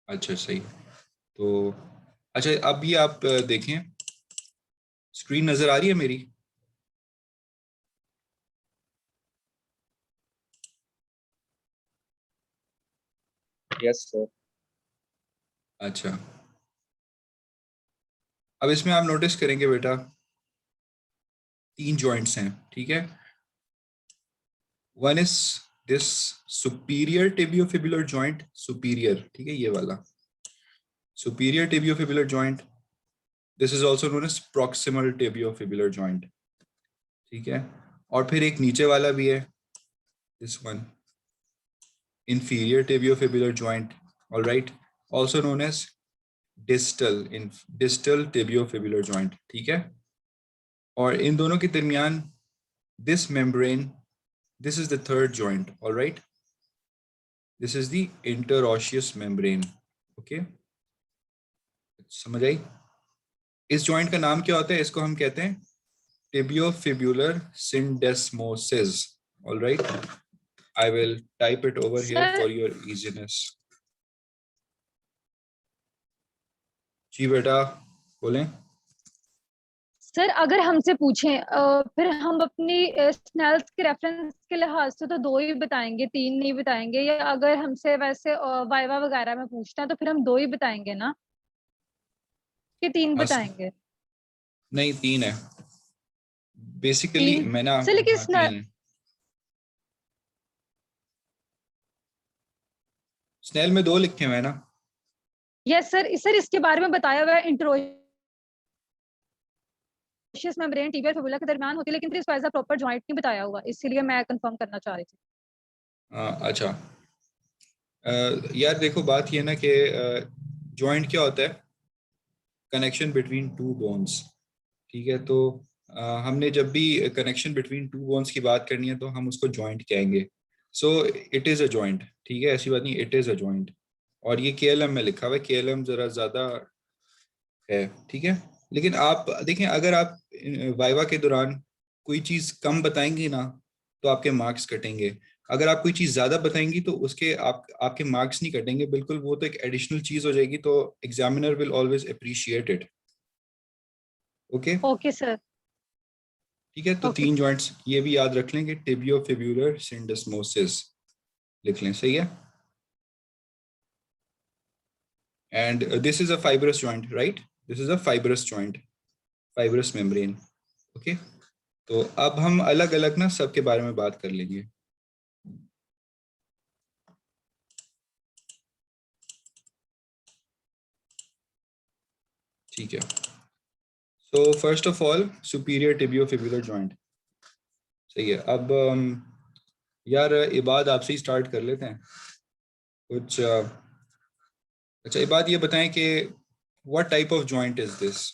अच्छा सही। तो अच्छा अब ये आप देखें, स्क्रीन नजर आ रही है मेरी? Yes sir. अच्छा, अब इसमें आप नोटिस करेंगे बेटा, 3 जॉइंट्स हैं, ठीक है। One is this superior tibiofibular joint, superior, ठीक है, ये वाला superior tibiofibular joint. This is also known as proximal tibiofibular joint, ठीक है। और फिर एक नीचे वाला भी है, this one inferior tibiofibular joint, all right, also known as distal tibiofibular joint, ठीक है। और इन दोनों के दरमियान this membrane, this is the third joint, all right, this is the interosseous membrane, okay, समझ आई? इस जॉइंट का नाम क्या होता है? इसको हम कहते हैं tibiofibular syndesmosis, all right, I will type it over here sir for your easiness. जी बेटा बोलें। सर अगर हमसे पूछें फिर हम अपनी स्नेल्स के रेफरेंस के लिहाज से तो 2 ही बताएंगे, 3 नहीं बताएंगे, या अगर हमसे वैसे वाइवा वगैरह में पूछना है तो फिर हम 2 ही बताएंगे ना, कि 3 बताएंगे? नहीं 3 है बेसिकली, 3 मैं ना, सर, लेकिन हाँ 3 है। स्नेल में 2 लिखे हुए हैं ना? यस सर, सर इसके बारे में बताया हुआ है, इंट्रोशियस मेम्ब्रेन टिबिया फिबुला के दरमियान होती है, लेकिन फिर इसको एज अ प्रॉपर जॉइंट नहीं बताया हुआ, इसीलिए मैं कंफर्म करना चाह रही थी। अच्छा, यार देखो बात ये ना कि जॉइंट क्या होता है? कनेक्शन बिटवीन 2 बोन्स, ठीक है। तो हमने जब भी कनेक्शन बिटवीन 2 बोन्स की बात करनी है तो हम उसको जॉइंट कहेंगे। So it is a joint, ठीक है, ऐसी बात नहीं, इट इज़ अ जॉइंट। और ये KLM में लिखा हुआ है, KLM जरा ज़्यादा है, ठीक है। लेकिन आप देखें, अगर आप वाइवा के दौरान कोई चीज़ कम बताएंगी ना तो आपके मार्क्स कटेंगे। अगर आप कोई चीज़ ज़्यादा बताएंगी तो उसके आपके मार्क्स नहीं कटेंगे, बिल्कुल, वो तो एक एडिशनल चीज़ हो जाएगी, तो examiner will always appreciate it. Okay, okay sir. ठीक है। तो ओके 3 जॉइंट्स ये भी याद रख लें कि टिबियोफिब्युलर सिंडेस्मोसिस लिख लें, सही है। And this is a fibrous joint, right, this is a fibrous joint, fibrous membrane, okay. तो अब हम अलग अलग ना सबके बारे में बात कर लेंगे। ठीक है। So first of all superior tibiofibular joint, सही है। अब यार इबाद आपसे ही स्टार्ट कर लेते हैं कुछ। अच्छा इबाद ये बताएं कि what type of joint is this?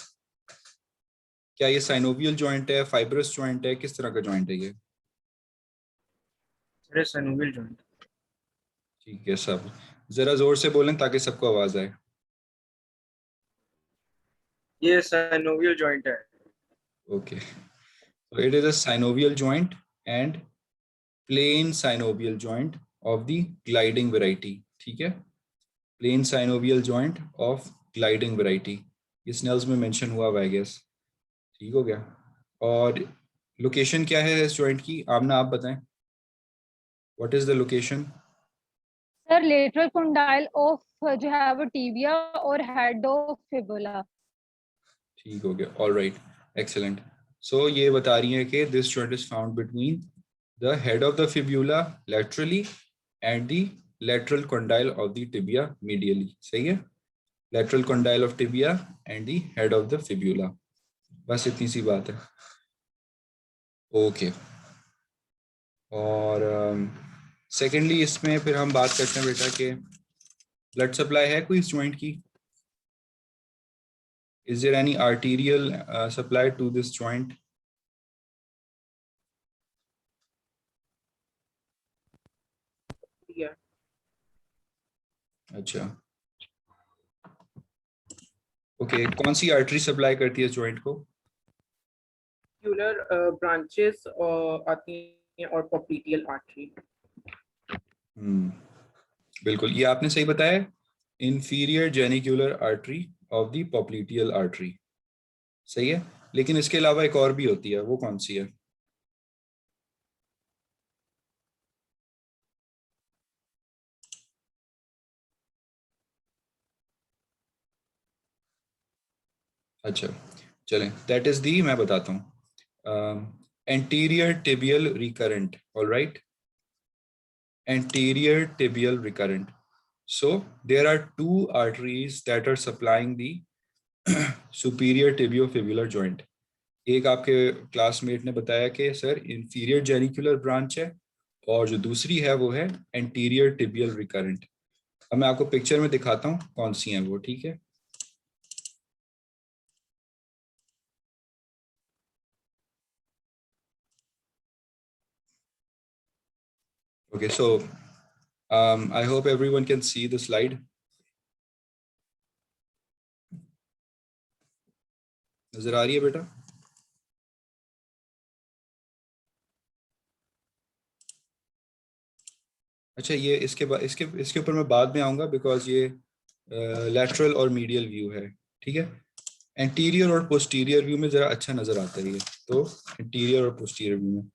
क्या ये साइनोवियल जॉइंट है, फाइब्रस जॉइंट है, किस तरह का जॉइंट है ये? Synovial joint. ठीक है, सब जरा जोर से बोलें ताकि सबको आवाज आए। ये साइनोवियल जॉइंट है। Okay, so it is a synovial joint and plain synovial joint of the gliding variety, ठीक है, plain synovial joint of gliding variety, ये स्नेल्स में मेंशन हुआ हुआ है, गेस ठीक हो गया। और लोकेशन क्या है इस जॉइंट की? आमना आप बताएं, what is the location? Sir lateral condyle of जो है वो टिबिया और हेड ऑफ फिबुला। ठीक हो गया, ऑल राइट, एक्सेलेंट। सो ये बता रही है कि this joint is found between the head of the fibula laterally and the lateral condyle of the tibia medially, सही है, lateral condyle of tibia and the head of the fibula, बस इतनी सी बात है। ओके, और सेकेंडली इसमें फिर हम बात करते हैं बेटा कि ब्लड सप्लाई है कोई इस जॉइंट की? Is there any arterial supply to this joint? अच्छा, ओके, कौन सी आर्टरी सप्लाई करती है इस जॉइंट को? ब्रांचेस आती हैं और पॉप्लिटियल आर्टरी। बिल्कुल, ये आपने सही बताया, inferior genicular artery of the popliteal artery. सही है, लेकिन इसके अलावा एक और भी होती है, वो कौन सी है? अच्छा चलें, दैट इज दी, मैं बताता हूँ, anterior tibial recurrent. Alright, anterior tibial recurrent. So there are two arteries that are supplying the superior tibiofibular joint. एक आपके क्लासमेट ने बताया कि सर इंफीरियर जेनिकुलर ब्रांच है, और जो दूसरी है वो है एंटीरियर टिबियल रिकरेंट. अब मैं आपको पिक्चर में दिखाता हूँ कौन सी हैं वो, ठीक है? Okay, so I hope everyone can see the slide. नजर आ रही है बेटा? अच्छा, ये इसके ऊपर मैं बाद में आऊंगा, बिकॉज ये लैटरल और मीडियल व्यू है, ठीक है? एंटीरियर और पोस्टीरियर व्यू में जरा अच्छा नजर आता है ये, तो एंटीरियर और पोस्टीरियर व्यू में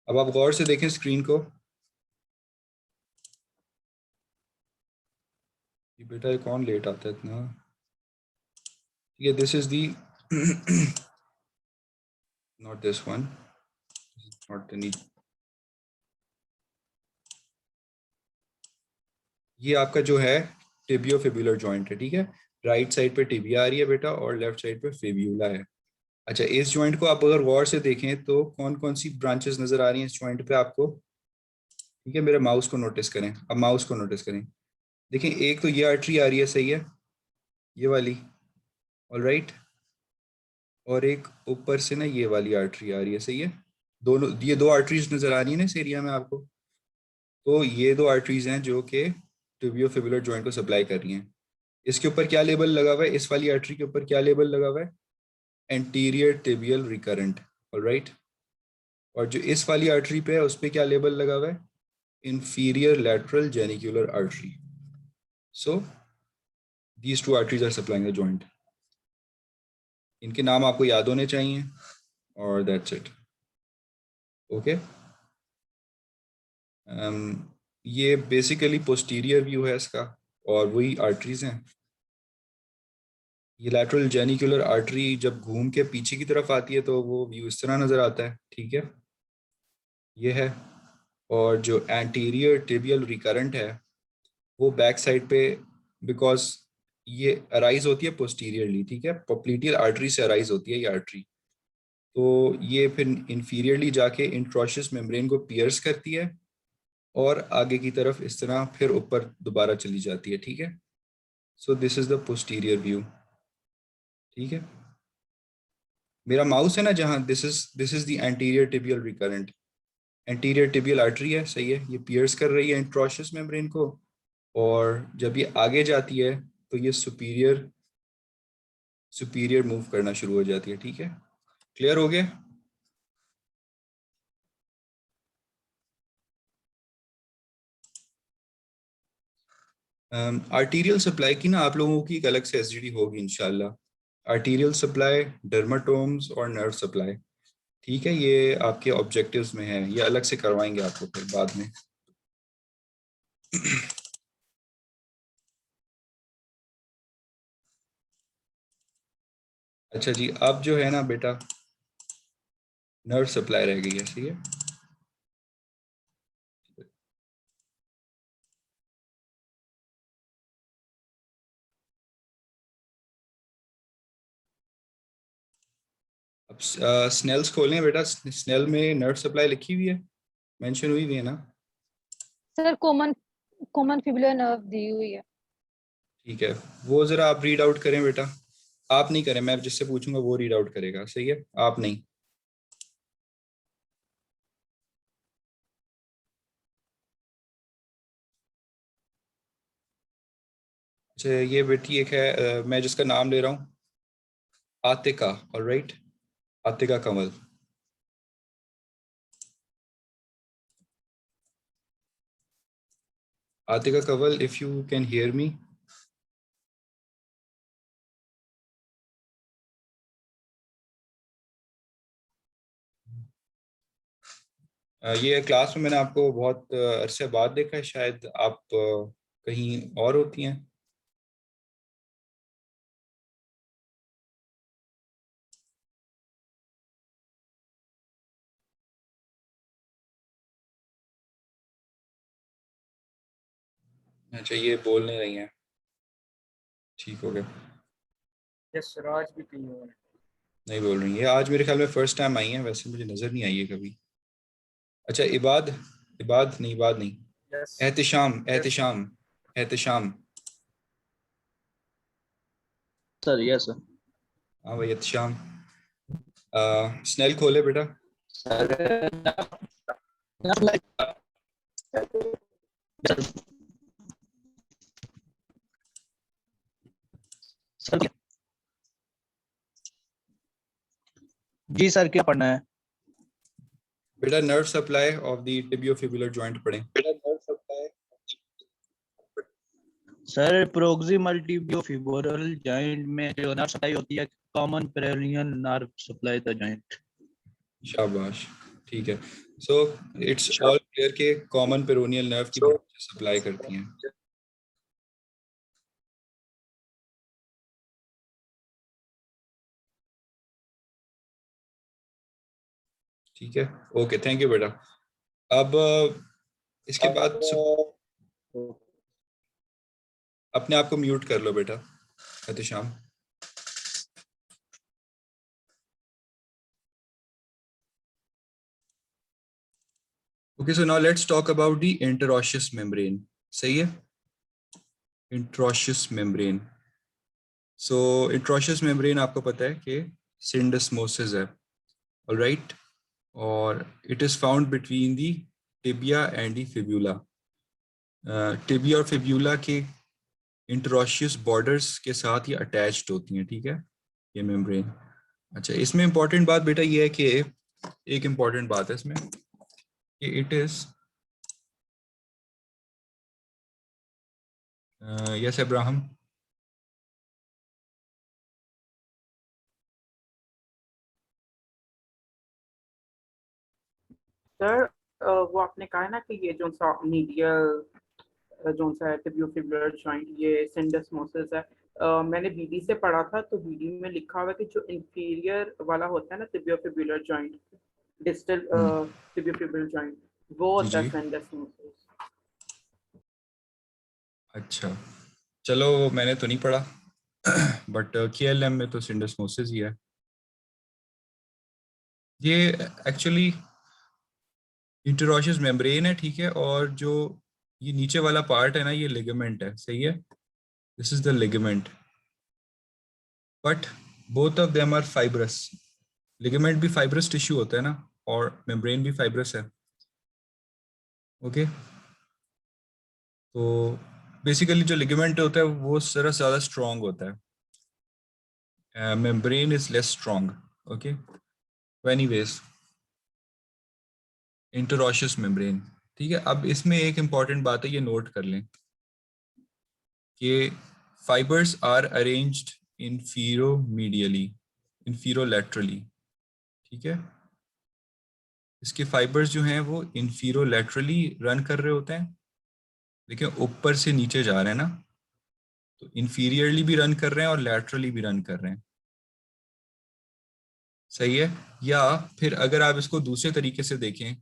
अब आप गौर से देखें स्क्रीन को. ये बेटा ये कौन लेट आता है इतना? ठीक है, this is the not this one, not any. ये आपका जो है टिबियोफिबुलर जॉइंट है, ठीक है? राइट साइड पे टिबिया आ रही है बेटा, और लेफ्ट साइड पे फिब्यूला है. अच्छा, इस जॉइंट को आप अगर गौर से देखें तो कौन कौन सी ब्रांचेस नजर आ रही हैं इस जॉइंट पे आपको? ठीक है, मेरे माउस को नोटिस करें, अब माउस को नोटिस करें. देखें, एक तो ये आर्टरी आ रही है, सही है, ये वाली, ऑलराइट. और एक ऊपर से ना ये वाली आर्टरी आ रही है, सही है. दोनों, ये दो आर्टरीज नजर आ रही है ना इस एरिया में आपको. तो ये दो आर्टरीज हैं जो कि टिबियोफिबुलर जॉइंट को सप्लाई कर रही हैं. इसके ऊपर क्या लेबल लगा हुआ है? इस वाली आर्टरी के ऊपर क्या लेबल लगा हुआ है? Anterior tibial recurrent. ऑलराइट. और जो इस वाली आर्टरी पे है उस पर क्या लेबल लगा हुआ है? Inferior lateral genicular artery. So these two arteries are supplying the joint. इनके नाम आपको याद होने चाहिए, और दैट्स इट. ओके, ये बेसिकली पोस्टीरियर व्यू है इसका, और वही आर्टरीज हैं. ये लैटरल जेनिकुलर आर्टरी जब घूम के पीछे की तरफ आती है तो वो व्यू इस तरह नजर आता है, ठीक है? ये है. और जो एंटीरियर टिबियल रिकरेंट है वो बैक साइड पे, बिकॉज ये अराइज होती है पोस्टीरियरली, ठीक है? पोप्लिटियल आर्टरी से अराइज होती है ये आर्टरी. तो ये फिर इंफीरियरली जाके इंट्रोशियस मेम्ब्रेन को पियर्स करती है, और आगे की तरफ इस तरह फिर ऊपर दोबारा चली जाती है, ठीक है? So this is the posterior view, ठीक है? मेरा माउस है ना जहाँ, this is the anterior tibial recurrent. Anterior tibial artery है, सही है, ये पियर्स कर रही है इंट्रोशियस मेम्ब्रेन को, और जब ये आगे जाती है तो ये सुपीरियर मूव करना शुरू हो जाती है, ठीक है? क्लियर हो गया? आर्टीरियल सप्लाई की ना आप लोगों की एक अलग से एसजीडी होगी इंशाल्लाह. आर्टीरियल सप्लाई, डर्माटोम्स और नर्व सप्लाई, ठीक है? ये आपके ऑब्जेक्टिव्स में है, ये अलग से करवाएंगे आपको फिर बाद में. अच्छा जी, अब जो है ना बेटा नर्व सप्लाई रह गई है, सही है? अब स्नेल्स खोलें बेटा. स्नेल में नर्व सप्लाई लिखी हुई है, मेंशन हुई हुई है ना? Sir common common fibular nerve दी हुई है. ठीक है, वो जरा आप रीड आउट करें बेटा. आप नहीं करें, मैं जिससे पूछूंगा वो रीड आउट करेगा, सही है? आप नहीं. अच्छा, ये बेटी एक है, मैं जिसका नाम ले रहा हूँ, Atika. Alright, Atika Kamal. Atika Kanwal, if you can hear me, ये क्लास में मैंने आपको बहुत अरसे बाद देखा है, शायद आप कहीं और होती हैं। अच्छा, ये बोल नहीं रही हैं, ठीक हो गया। यस सर, आज भी कहीं और है। नहीं बोल रही है, आज मेरे ख्याल में फर्स्ट टाइम आई है, वैसे मुझे नज़र नहीं आई है कभी। अच्छा, इबाद, इबाद नहीं, yes Ehtisham yes sir. Ehtisham Ehtisham. Sir yes sir. हाँ भाई एहतिशाम, स्नेल खोले बेटा। सर जी सर, क्या पढ़ना है? बेटा nerve supply of the tibiofibular joint पढ़ें। सर प्रोक्सिमल टिबियोफिबुलर जॉइंट में जो नर्व सप्लाई होती है, common perineal nerve supply the joint. शाबाश, ठीक है। सो इट्स ऑल क्लियर के कॉमन पेरोनियल नर्व की सप्लाई करती हैं। ठीक है, ओके, थैंक यू बेटा। अब इसके बाद अपने आप को म्यूट कर लो बेटा Ehtisham. Okay, so now let's talk about the interosseous membrane. सही है, इंटरऑशियस मेम्ब्रेन। सो इंटरऑशियस मेम्ब्रेन आपको पता है कि सिंडेस्मोसिस है, ऑलराइट, और it is found between the tibia and the fibula. Tibia और फिब्यूला के इंटरऑशियस बॉर्डर्स के साथ ये अटैच्ड होती हैं, ठीक है, ये मेम्ब्रेन। अच्छा, इसमें इंपॉर्टेंट बात बेटा ये है कि एक इंपॉर्टेंट बात है इसमें कि it is yes Abraham. Sir वो आपने कहा ना कि ये जो सा मीडियल जो सा है टिबियोफिबुलर जॉइंट, ये सिंडेस्मोसिस है। मैंने बीडी से पढ़ा था, तो बीडी में लिखा हुआ है कि जो इंफीरियर वाला होता है ना tibiofibular joint, distal tibiofibular joint, वो जी होता है जी, सिंडेस्मोसिस। अच्छा, चलो मैंने तो नहीं पढ़ा बट केएलएम में तो सिंडेस्मोसिस ही है ये। एक्चुअली इंटरऑशियस मेम्ब्रेन है, ठीक है, और जो ये नीचे वाला पार्ट है ना, ये लिगामेंट है, सही है, this is the ligament, but both of them are fibrous. Ligament भी फाइब्रस टिश्यू होता है ना, और मेम्ब्रेन भी फाइब्रस है। ओके, तो बेसिकली जो लिगामेंट होता है वो जरा ज़्यादा स्ट्रॉन्ग होता है, membrane is less strong. Okay, anyways interosseous membrane, ठीक है। अब इसमें एक इंपॉर्टेंट बात है, ये नोट कर लें कि फाइबर्स आर अरेंज्ड इंफीरोमीडियली, इंफीरोलैटरली, ठीक है। इसके फाइबर्स जो हैं वो इंफीरोलैटरली रन कर रहे होते हैं, देखिए ऊपर से नीचे जा रहे हैं ना, तो इंफीरियरली भी रन कर रहे हैं और लैटरली भी रन कर रहे हैं, सही है। या फिर अगर आप इसको दूसरे तरीके से देखें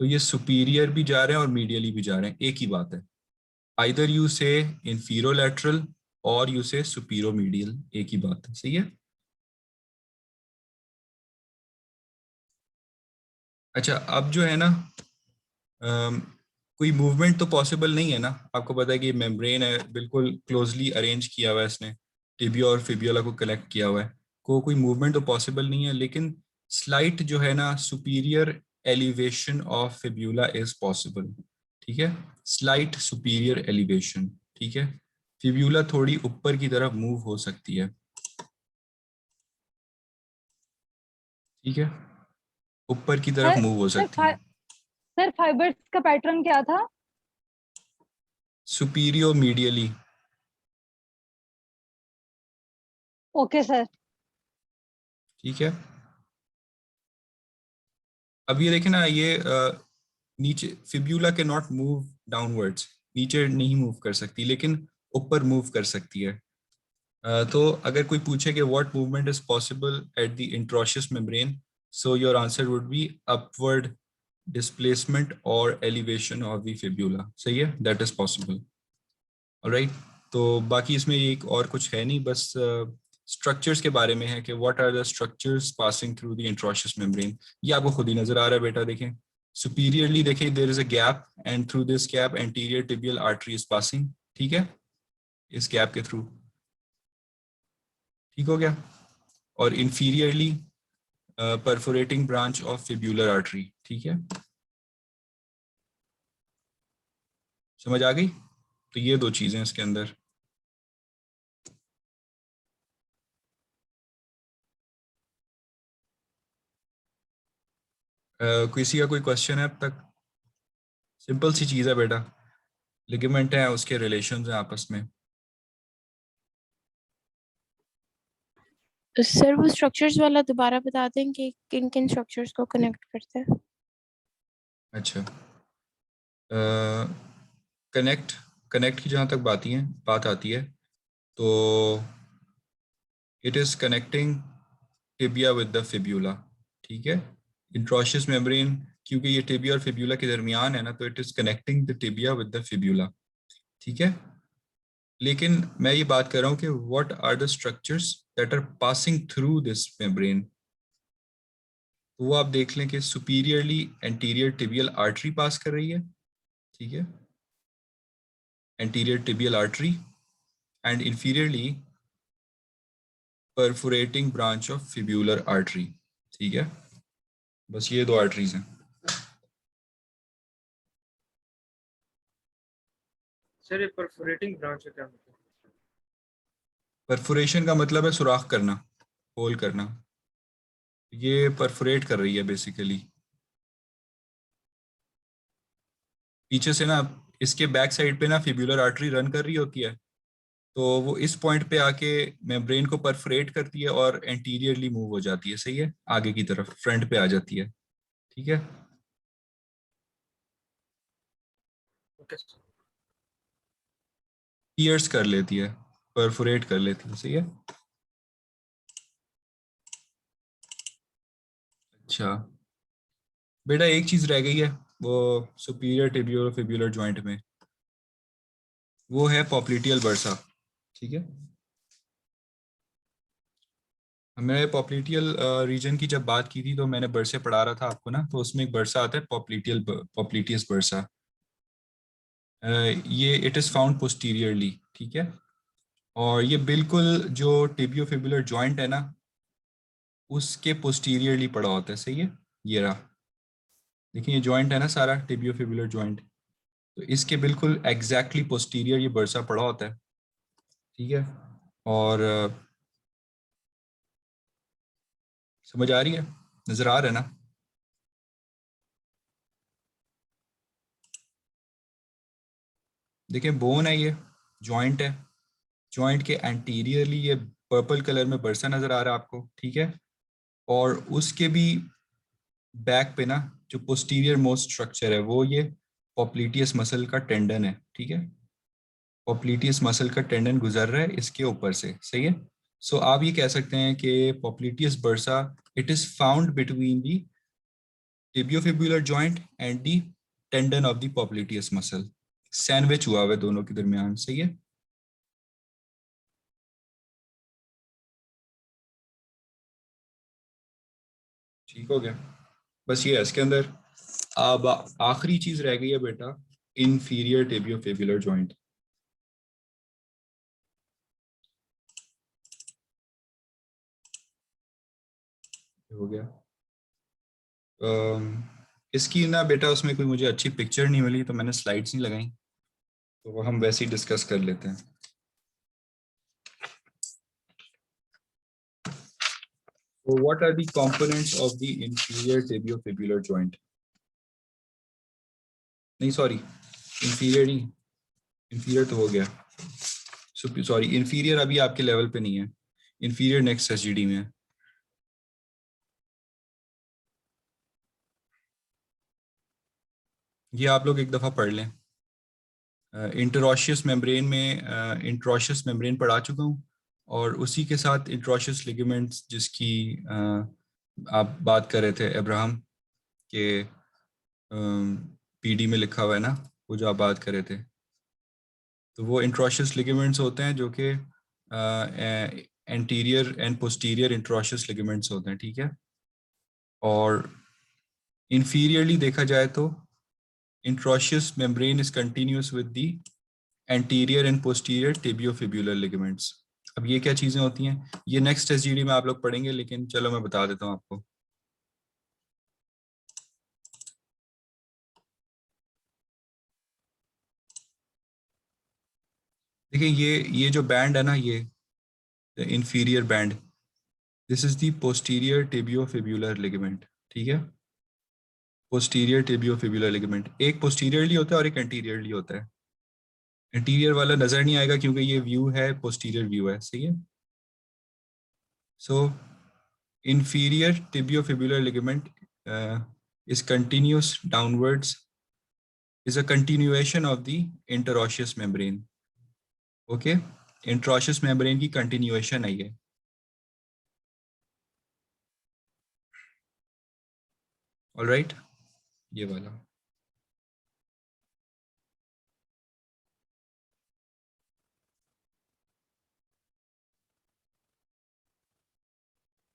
तो ये सुपीरियर भी जा रहे हैं और मीडियली भी जा रहे हैं, एक ही बात है। आइदर यू से इंफीरोलैटरल और यू से सुपीरोमीडियल, एक ही बात है, सही है। अच्छा, अब जो है ना, कोई मूवमेंट तो पॉसिबल नहीं है ना, आपको पता है कि मेम्ब्रेन है, बिल्कुल क्लोजली अरेंज किया हुआ है इसने, टिबिया और फिब्यूला को कलेक्ट किया हुआ है, कोई मूवमेंट तो पॉसिबल नहीं है, लेकिन स्लाइट जो है ना superior elevation of fibula is possible, ठीक है, स्लाइट सुपीरियर एलिवेशन, ठीक है। फिब्यूला थोड़ी ऊपर की तरफ मूव हो सकती है, ठीक है, ऊपर की तरफ सर मूव हो सकती है। सर फाइबर्स का पैटर्न क्या था? सुपीरियो मीडियली, ओके सर। ठीक है। अब ये देखें ना, ये नीचे फिब्यूला के नॉट मूव डाउनवर्ड्स, नीचे नहीं मूव कर सकती लेकिन ऊपर मूव कर सकती है। तो अगर कोई पूछे कि what movement is possible at the interosseous membrane, so your answer would be upward displacement और एलिवेशन ऑफ द फिब्यूला। सही है, दैट इज पॉसिबल। ऑलराइट, तो बाकी इसमें एक और कुछ है नहीं, बस स्ट्रक्चर्स के बारे में है कि what are the structures passing through the interosseous membrane. ये आपको खुद ही नजर आ रहा है बेटा, देखें सुपीरियरली, देखें there is a gap and through this gap anterior tibial artery is passing. ठीक है, इस गैप के थ्रू, ठीक हो गया। और inferiorly perforating branch of fibular artery. ठीक है, समझ आ गई? तो ये दो चीजें इसके अंदर। किसी का कोई क्वेश्चन है अब तक? सिंपल सी चीज है बेटा, लिगामेंट है, उसके रिलेशंस हैं आपस में। सर वो स्ट्रक्चर्स वाला दोबारा बता दें कि किन किन स्ट्रक्चर्स को कनेक्ट करते हैं। अच्छा, कनेक्ट की जहाँ तक बात आती है तो it is connecting tibia with the fibula. ठीक है, इंट्रोशियस मेम्ब्रेन क्योंकि ये टिबिया और फिब्यूला के दरमियान है ना, तो it is connecting the tibia with the fibula. ठीक है, लेकिन मैं ये बात कर रहा हूँ कि what are the structures that are passing through this membrane. तो वो आप देख लें कि superiorly anterior tibial artery pass कर रही है। ठीक है, anterior tibial artery and inferiorly perforating branch of fibular artery। ठीक है, बस ये दो आर्टरीज हैं। सर ये परफोरेटिंग ब्रांच है क्या मतलब? परफोरेशन का मतलब है सुराख करना, होल करना। ये परफोरेट कर रही है बेसिकली पीछे से ना, इसके बैक साइड पे ना फिब्यूलर आर्टरी रन कर रही होती है, तो वो इस पॉइंट पे आके मेम्ब्रेन को परफोरेट करती है और एंटीरियरली मूव हो जाती है। सही है, आगे की तरफ फ्रंट पे आ जाती है। ठीक है, ओके सर। पियर्स कर लेती है, परफोरेट कर लेती है। सही है। अच्छा बेटा, एक चीज रह गई है वो सुपीरियर टिबियो फिब्यूलर जॉइंट में, वो है पॉप्लिटियल बर्सा। ठीक है, हमने पॉप्लिटियल रीजन की जब बात की थी तो मैंने बर्से पढ़ा रहा था आपको ना, तो उसमें एक बर्सा आता है पॉप्लिटियस बर्सा। ये इट इज फाउंड पोस्टीरियरली। ठीक है, और ये बिल्कुल जो टिबियो फिब्यूलर जॉइंट है ना, उसके पोस्टीरियरली पड़ा होता है। सही है, ये रहा, देखिए ये जॉइंट है ना सारा, टिबियो फिब्यूलर जॉइंट, तो इसके बिल्कुल एग्जैक्टली पोस्टीरियर ये बर्सा पड़ा होता है। ठीक है, और समझ आ रही है, नजर आ रहा है ना? देखिए बोन है, ये जॉइंट है, जॉइंट के एंटीरियरली ये पर्पल कलर में बर्सा नजर आ रहा है आपको। ठीक है, और उसके भी बैक पे ना जो पोस्टीरियर मोस्ट स्ट्रक्चर है वो ये पॉप्लिटियस मसल का टेंडन है। ठीक है, पॉप्लिटियस मसल का टेंडन गुजर रहा है इसके ऊपर से। सही है, सो आप ये कह सकते हैं कि popliteus bursa it is found between the tibiofibular joint and the tendon of the popliteus muscle, sandwich हुआ हुआ है दोनों के दरमियान। सही है, ठीक हो गया। बस ये है इसके अंदर। अब आखिरी चीज रह गई है बेटा, इंफीरियर टिबियोफिब्युलर जॉइंट। हो गया। इसकी ना बेटा उसमें कोई मुझे अच्छी पिक्चर नहीं मिली तो मैंने स्लाइड्स नहीं लगाई, तो वो हम वैसे ही डिस्कस कर लेते हैं। So what are the components of the inferior tibiofibular joint? नहीं सॉरी, इंफीरियर नहीं, इंफीरियर तो हो गया। सॉरी, इंफीरियर अभी आपके लेवल पे नहीं है, इंफीरियर नेक्स्ट एसजीडी में है। ये आप लोग एक दफ़ा पढ़ लें। इंटरॉशियस मेम्ब्रेन में इंट्रोशियस मेम्ब्रेन पढ़ा चुका हूँ, और उसी के साथ इंट्रोशियस लिगामेंट्स जिसकी आप बात कर रहे थे अब्राहम के पीडी में लिखा हुआ है ना, वो जो आप बात कर रहे थे, तो वो इंट्रोशियस लिगामेंट्स होते हैं जो कि anterior and posterior interosseous ligaments होते हैं, ठीक है। और इंफीरियरली देखा जाए तो interosseous membrane is continuous with the anterior and posterior tibiofibular ligaments. अब ये क्या चीज़ें होती हैं, ये नेक्स्ट एसजीडी में आप लोग पढ़ेंगे, लेकिन चलो मैं बता देता हूँ आपको। देखिए ये जो बैंड है ना, ये inferior band, this is the posterior tibiofibular ligament, ठीक है। पोस्टीरियर टिबियोफिब्युलर लिगामेंट एक पोस्टीरियरली होता है और एक एंटीरियरली होता है। एंटीरियर वाला नजर नहीं आएगा क्योंकि ये व्यू है, पोस्टीरियर व्यू है, सही है। सो inferior tibiofibular ligament is continuous downwards, is a continuation of the interosseous membrane. Okay, interosseous membrane की continuation है ये। All right, ये वाला।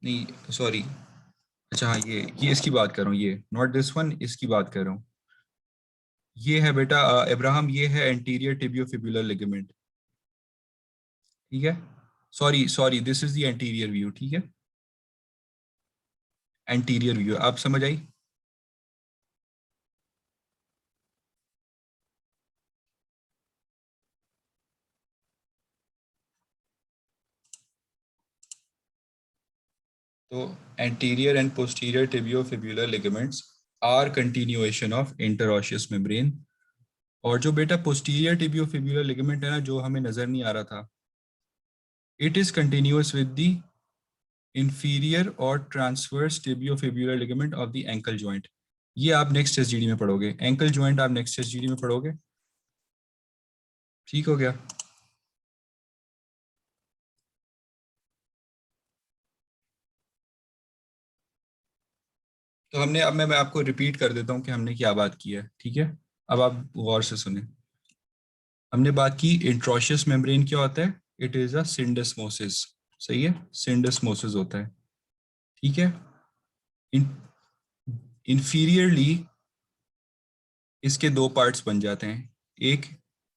नहीं सॉरी, अच्छा हाँ, ये इसकी बात कर रहा हूँ, ये नॉट दिस वन, इसकी बात कर रहा हूँ। ये है बेटा अब्राहम, ये है एंटीरियर टिबियोफिबुलर लिगामेंट, ठीक है। Sorry sorry, this is the anterior view, ठीक है। एंटीरियर व्यू आप समझ आई। तो anterior and posterior tibiofibular ligaments are continuation of interosseous membrane। और जो बेटा posterior tibiofibular ligament है ना, जो हमें नजर नहीं आ रहा था, it is continuous with the inferior or transverse tibiofibular ligament of the ankle joint। ये आप नेक्स्ट एसजीडी में पढ़ोगे, एंकल जॉइंट आप नेक्स्ट एसजीडी में पढ़ोगे, ठीक हो गया। तो हमने, अब मैं आपको रिपीट कर देता हूँ कि हमने क्या बात की है, ठीक है। अब आप गौर से सुने। हमने बात की इंट्रोशियस मेम्ब्रेन क्या होता है, इट इज अ सिंडेस्मोसिस, सही है, सिंडेस्मोसिस होता है, ठीक है। इंफीरियरली इसके दो पार्ट्स बन जाते हैं, एक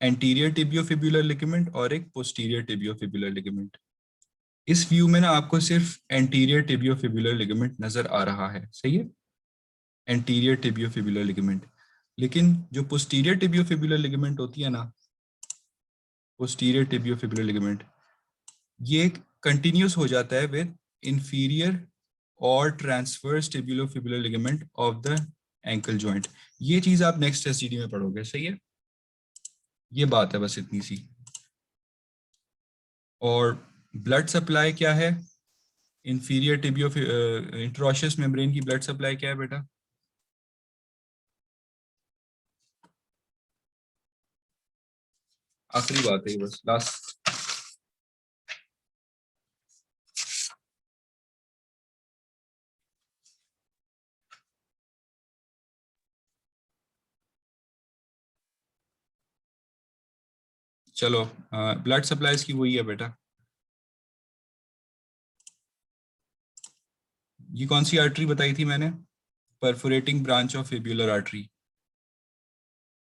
एंटीरियर टिबियोफिबुलर लिगामेंट और एक पोस्टीरियर टिबियोफिबुलर लिगामेंट। इस व्यू में ना आपको सिर्फ एंटीरियर टिबियोफिबुलर लिगामेंट नजर आ रहा है, सही है, एंटीरियर टिबियोफिबुलर लिगामेंट। लेकिन जो पोस्टीरियर टिबियोफिबुलर लिगामेंट होती है ना, पोस्टीरियर टिबियोफिबुलर लिगामेंट, ये कंटिन्यूस हो जाता है विद इंफीरियर और transverse tibiofibular ligament of the ankle joint. ये चीज आप नेक्स्ट एसजीडी में पढ़ोगे, सही है। ये बात है बस इतनी सी। और ब्लड सप्लाई क्या है, इंफीरियर टिबियो इंट्रोशियस मेम्ब्रेन की ब्लड सप्लाई क्या है बेटा, आखिरी बात है ये, बस लास्ट। चलो ब्लड सप्लाईज की वही है बेटा। ये कौन सी आर्टरी बताई थी मैंने, perforating branch of fibular artery.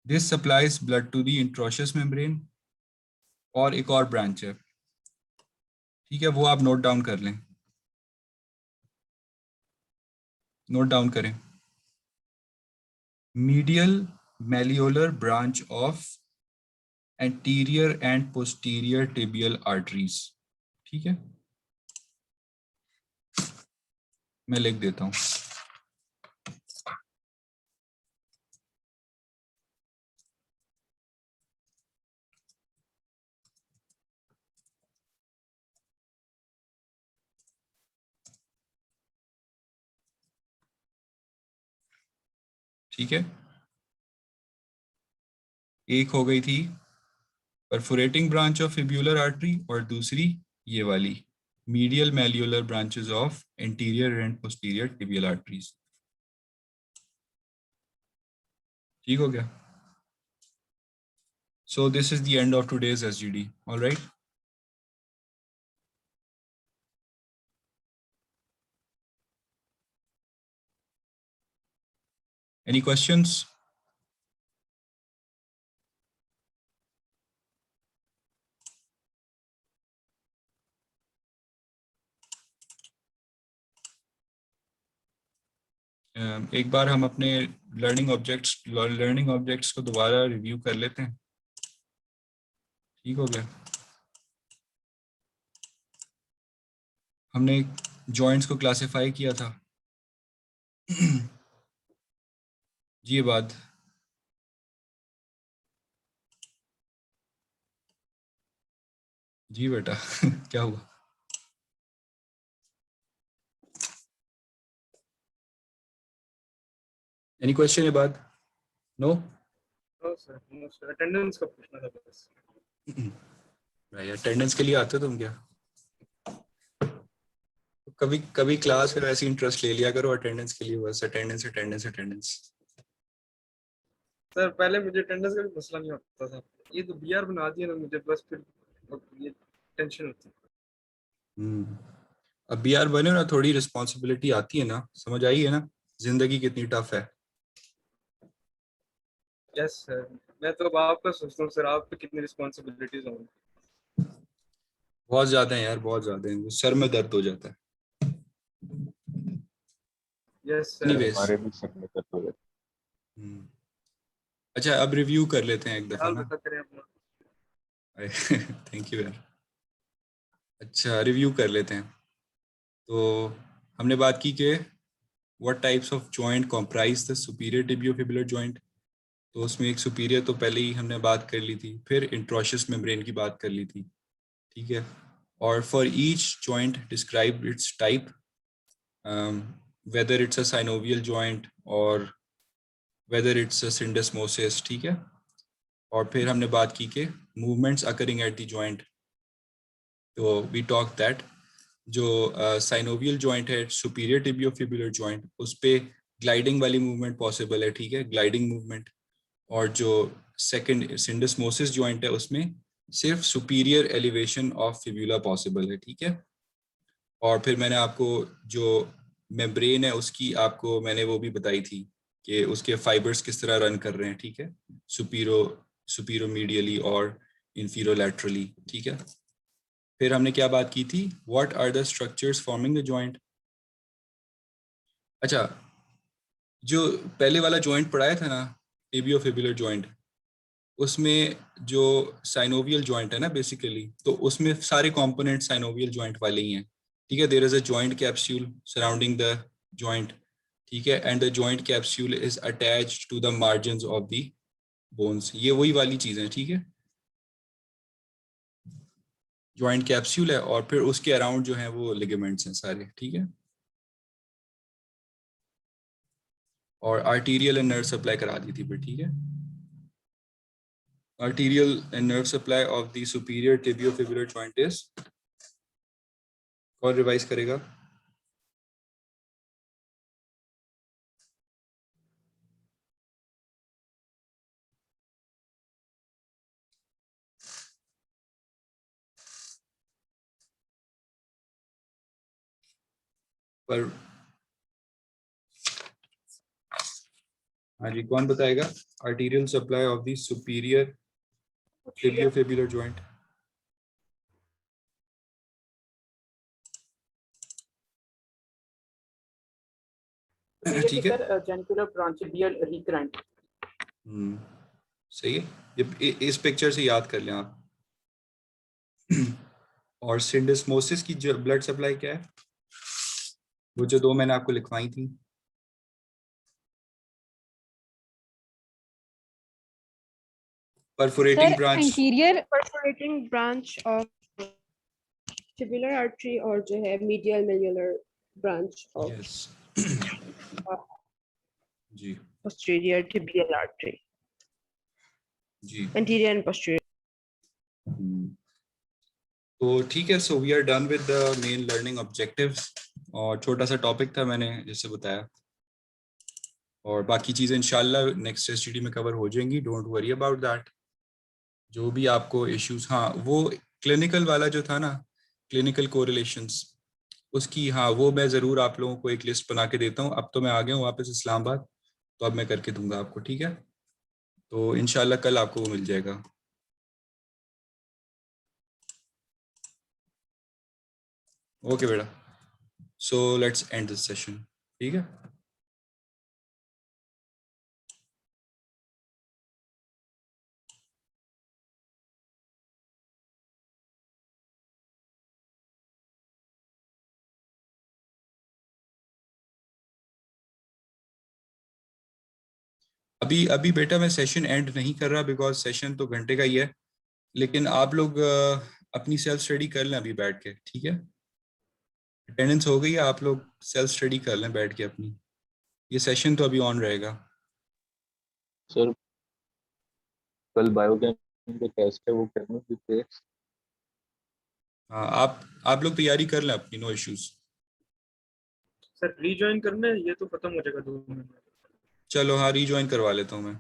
This supplies blood to the interosseous membrane. और एक और ब्रांच है, ठीक है, वो आप नोट डाउन कर लें, नोट डाउन करें। Medial malleolar branch of anterior and posterior tibial arteries, ठीक है, मैं लिख देता हूं। ठीक है, एक हो गई थी perforating branch of fibular artery और दूसरी ये वाली medial malleolar branches of anterior and posterior tibial arteries. ठीक हो गया? So this is the end of today's SGD. All right. Any questions? एक बार हम अपने लर्निंग ऑब्जेक्ट्स को दोबारा रिव्यू कर लेते हैं। ठीक हो गया? हमने जॉइंट्स को क्लासिफाई किया था। जी बात जी बेटा क्या हुआ? एनी क्वेश्चन ये बात? नो नो सर अटेंडेंस का पूछना था बस। भाई अटेंडेंस के लिए आते हो तुम क्या? कभी कभी क्लास में वैसे इंटरेस्ट ले लिया करो अटेंडेंस के लिए, बस अटेंडेंस अटेंडेंस अटेंडेंस। सर पहले मुझे अटेंडेंस का भी मसला नहीं होता था, ये तो बीआर बना दिया ना मुझे, बस फिर ये टेंशन होती है। अब बीआर बने ना, थोड़ी रिस्पॉन्सिबिलिटी आती है ना, समझ आई है ना जिंदगी कितनी टफ है। यस सर, मैं तो अब आपका सोचता हूँ सर, आप पे कितनी रिस्पॉन्सिबिलिटीज होंगी। बहुत ज्यादा है यार, बहुत ज्यादा है, सर में दर्द हो जाता है। Yes sir. Anyways, हमारे भी सर में दर्द हो जाता अच्छा अब रिव्यू कर लेते हैं एक दफा ख्याल ना। रखा करें अपना। थैंक यू यार। अच्छा रिव्यू कर लेते हैं। तो हमने बात की कि what types of joint comprise the superior tibiofibular joint. तो उसमें एक सुपीरियर तो पहले ही हमने बात कर ली थी, फिर इंट्रोशियस मेम्ब्रेन की बात कर ली थी। ठीक है, और for each joint describe it's type, whether it's a synovial joint or whether it's a syndesmosis। ठीक है, और फिर हमने बात की कि movements occurring at the joint। तो we talked that जो synovial joint है, superior tibiofibular joint, उस पे gliding वाली movement possible है। ठीक है, gliding movement। और जो second syndesmosis joint है उसमें सिर्फ superior elevation of fibula possible है। ठीक है, और फिर मैंने आपको जो मेम्ब्रेन है उसकी आपको मैंने वो भी बताई थी कि उसके फाइबर्स किस तरह रन कर रहे हैं। ठीक है, सुपीरोमीडियली और इंफीरोलैटरली। ठीक है, फिर हमने क्या बात की थी, what are the structures forming the joint. अच्छा, जो पहले वाला जॉइंट पढ़ाया था ना, टिबियोफिबुलर जॉइंट, उसमें जो साइनोवियल जॉइंट है ना बेसिकली, तो उसमें सारे कंपोनेंट साइनोवियल जॉइंट वाले ही हैं। ठीक है, there is a joint capsule surrounding the joint. ठीक है, and the joint capsule is attached to the margins of the bones. ये वही वाली चीज है। ठीक है, जॉइंट कैप्सूल है और फिर उसके अराउंड जो है वो लिगामेंट्स हैं सारे। ठीक है, और आर्टीरियल एंड नर्व सप्लाई करा दी थी फिर। ठीक है, arterial and nerve supply of the superior tibiofibular joint is, कौन रिवाइज करेगा? पर हाँ जी, कौन बताएगा? arterial supply of the superior tibiofibular joint। ठीक है, सर जेनिकुलर ब्रांचियल रिकरेंट। सही है, ये इस पिक्चर से याद कर लें आप। और सिंडेस्मोसिस की जो ब्लड सप्लाई क्या है, वो जो दो मैंने आपको लिखवाई थी, perforating branch, perforating branch of tubular artery और जो है medial malleolar branch of yes जी, posterior tibial artery। जी anterior and posterior. तो ठीक है, so we are done with the main learning objectives, और छोटा सा टॉपिक था मैंने जैसे बताया, और बाकी चीज़ें इंशाल्लाह नेक्स्ट एसटीडी में कवर हो जाएंगी, डोंट वरी अबाउट दैट। जो भी आपको इश्यूज, हाँ वो क्लिनिकल वाला जो था ना, क्लिनिकल कोरिलेशंस, उसकी हाँ वो मैं ज़रूर आप लोगों को एक लिस्ट बना के देता हूँ। अब तो मैं आ गया हूँ वापस इस्लामाबाद, तो अब मैं करके दूंगा आपको, ठीक है? तो इंशाल्लाह कल आपको वो मिल जाएगा। ओके बेटा, so let's end this session, ठीक है? अभी अभी बेटा मैं सेशन एंड नहीं कर रहा, बिकॉज सेशन तो घंटे का ही है, लेकिन आप लोग अपनी सेल्फ स्टडी कर लें अभी बैठ के, ठीक है? अटेंडेंस हो गई है, आप लोग सेल्फ स्टडी कर लें बैठ के अपनी, ये सेशन तो अभी ऑन रहेगा। सर कल बायोकेम का टेस्ट है, वो करने की थे। हाँ आप लोग तैयारी कर लें अपनी, नो इश्यूज। सर रीजॉइन करना है, ये तो खत्म हो जाएगा 2 मिनट में। चलो हाँ, रीजॉइन करवा लेता हूँ मैं।